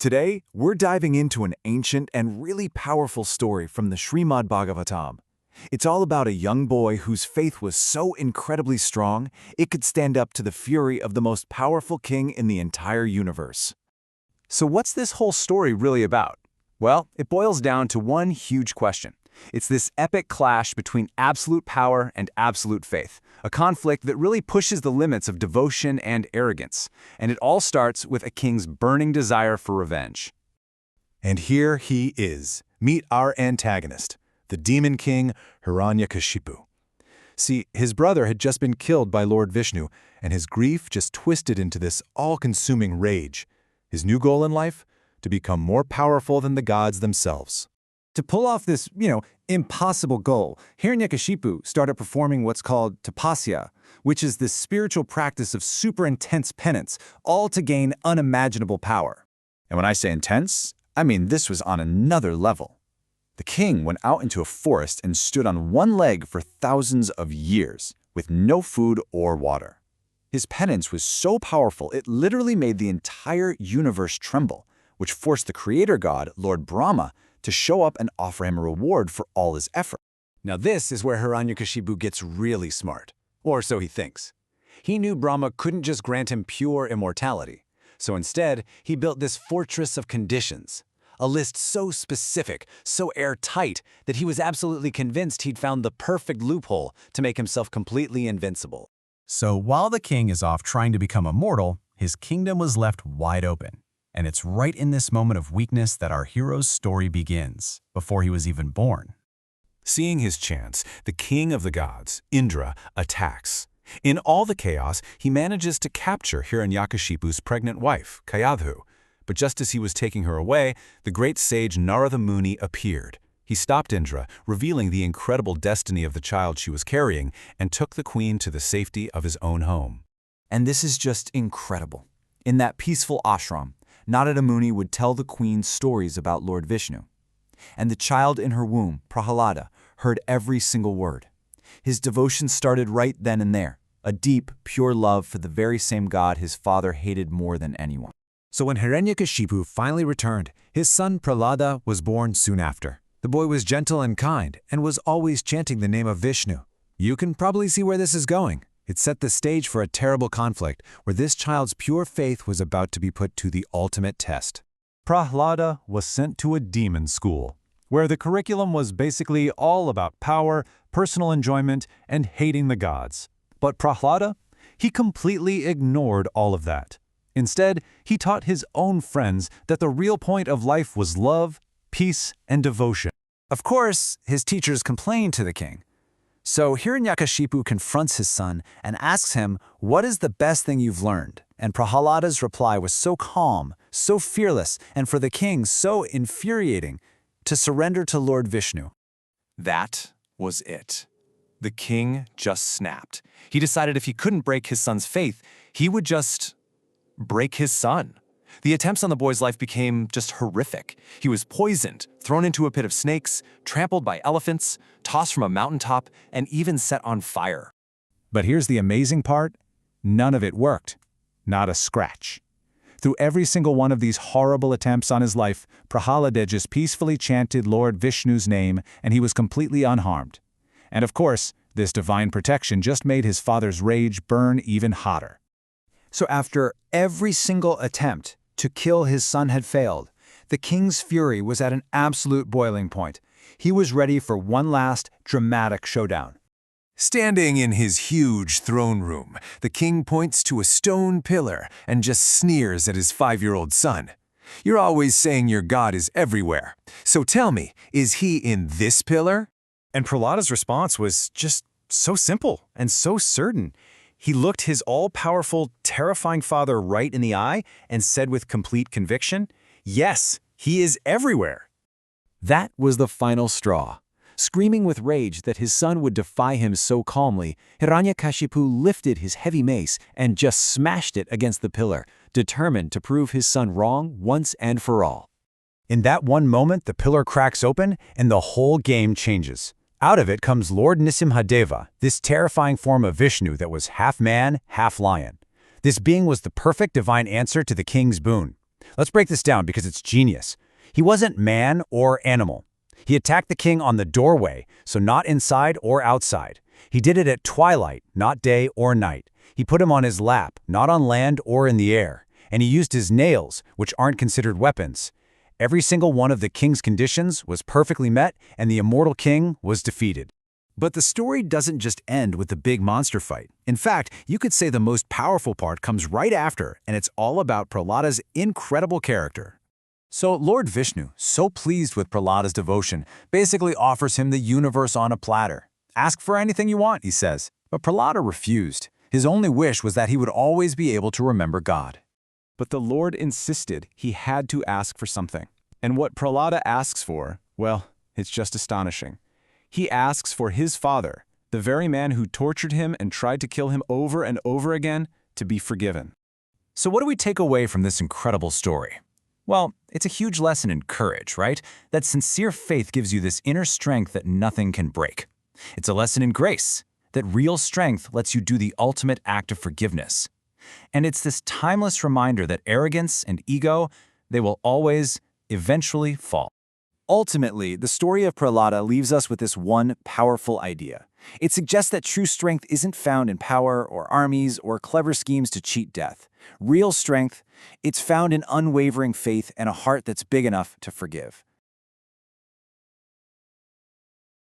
Today, we're diving into an ancient and really powerful story from the Srimad Bhagavatam. It's all about a young boy whose faith was so incredibly strong, it could stand up to the fury of the most powerful king in the entire universe. So what's this whole story really about? Well, it boils down to one huge question. It's this epic clash between absolute power and absolute faith, a conflict that really pushes the limits of devotion and arrogance. And it all starts with a king's burning desire for revenge. And here he is. Meet our antagonist, the demon king Hiranyakashipu. See, his brother had just been killed by Lord Vishnu, and his grief just twisted into this all-consuming rage. His new goal in life? To become more powerful than the gods themselves. To pull off this, impossible goal, Hiranyakashipu started performing what's called tapasya, which is the spiritual practice of super intense penance, all to gain unimaginable power. And when I say intense, I mean this was on another level. The king went out into a forest and stood on one leg for thousands of years, with no food or water. His penance was so powerful it literally made the entire universe tremble, which forced the creator god, Lord Brahma, to show up and offer him a reward for all his effort. Now this is where Hiranyakashipu gets really smart. Or so he thinks. He knew Brahma couldn't just grant him pure immortality. So instead, he built this fortress of conditions. A list so specific, so airtight, that he was absolutely convinced he'd found the perfect loophole to make himself completely invincible. So while the king is off trying to become immortal, his kingdom was left wide open. And it's right in this moment of weakness that our hero's story begins, before he was even born. Seeing his chance, the king of the gods, Indra, attacks. In all the chaos, he manages to capture Hiranyakashipu's pregnant wife, Kayadhu. But just as he was taking her away, the great sage Narada Muni appeared. He stopped Indra, revealing the incredible destiny of the child she was carrying, and took the queen to the safety of his own home. And this is just incredible. In that peaceful ashram, Narada Muni would tell the queen stories about Lord Vishnu. And the child in her womb, Prahlāda, heard every single word. His devotion started right then and there, a deep, pure love for the very same god his father hated more than anyone. So when Hiranyakashipu finally returned, his son Prahlāda was born soon after. The boy was gentle and kind, and was always chanting the name of Vishnu. You can probably see where this is going. It set the stage for a terrible conflict, where this child's pure faith was about to be put to the ultimate test. Prahlāda was sent to a demon school, where the curriculum was basically all about power, personal enjoyment, and hating the gods. But Prahlāda, he completely ignored all of that. Instead, he taught his own friends that the real point of life was love, peace, and devotion. Of course, his teachers complained to the king. So Hiranyakashipu confronts his son and asks him, "What is the best thing you've learned?" And Prahlāda's reply was so calm, so fearless, and for the king so infuriating, to surrender to Lord Vishnu. That was it. The king just snapped. He decided if he couldn't break his son's faith, he would just break his son. The attempts on the boy's life became just horrific. He was poisoned, thrown into a pit of snakes, trampled by elephants, tossed from a mountaintop, and even set on fire. But here's the amazing part. None of it worked. Not a scratch. Through every single one of these horrible attempts on his life, Prahlāda just peacefully chanted Lord Vishnu's name, and he was completely unharmed. And of course, this divine protection just made his father's rage burn even hotter. So after every single attempt to kill his son had failed, the king's fury was at an absolute boiling point. He was ready for one last dramatic showdown. Standing in his huge throne room, the king points to a stone pillar and just sneers at his 5-year-old son. "You're always saying your God is everywhere. So tell me, is he in this pillar?" And Prahlāda's response was just so simple and so certain. He looked his all-powerful, terrifying father right in the eye and said with complete conviction, "Yes, he is everywhere." That was the final straw. Screaming with rage that his son would defy him so calmly, Hiranyakashipu lifted his heavy mace and just smashed it against the pillar, determined to prove his son wrong once and for all. In that one moment, the pillar cracks open and the whole game changes. Out of it comes Lord Nrsimhadeva, this terrifying form of Vishnu that was half man, half lion. This being was the perfect divine answer to the king's boon. Let's break this down because it's genius. He wasn't man or animal. He attacked the king on the doorway, so not inside or outside. He did it at twilight, not day or night. He put him on his lap, not on land or in the air. And he used his nails, which aren't considered weapons. Every single one of the king's conditions was perfectly met, and the immortal king was defeated. But the story doesn't just end with the big monster fight. In fact, you could say the most powerful part comes right after, and it's all about Prahlada's incredible character. So Lord Vishnu, so pleased with Prahlada's devotion, basically offers him the universe on a platter. Ask for anything you want, he says. But Prahlada refused. His only wish was that he would always be able to remember God. But the Lord insisted he had to ask for something. And what Prahlāda asks for, well, it's just astonishing. He asks for his father, the very man who tortured him and tried to kill him over and over again, to be forgiven. So what do we take away from this incredible story? Well, it's a huge lesson in courage, right? That sincere faith gives you this inner strength that nothing can break. It's a lesson in grace, that real strength lets you do the ultimate act of forgiveness. And it's this timeless reminder that arrogance and ego, they will always, eventually fall. Ultimately, the story of Prahlāda leaves us with this one powerful idea. It suggests that true strength isn't found in power or armies or clever schemes to cheat death. Real strength, it's found in unwavering faith and a heart that's big enough to forgive.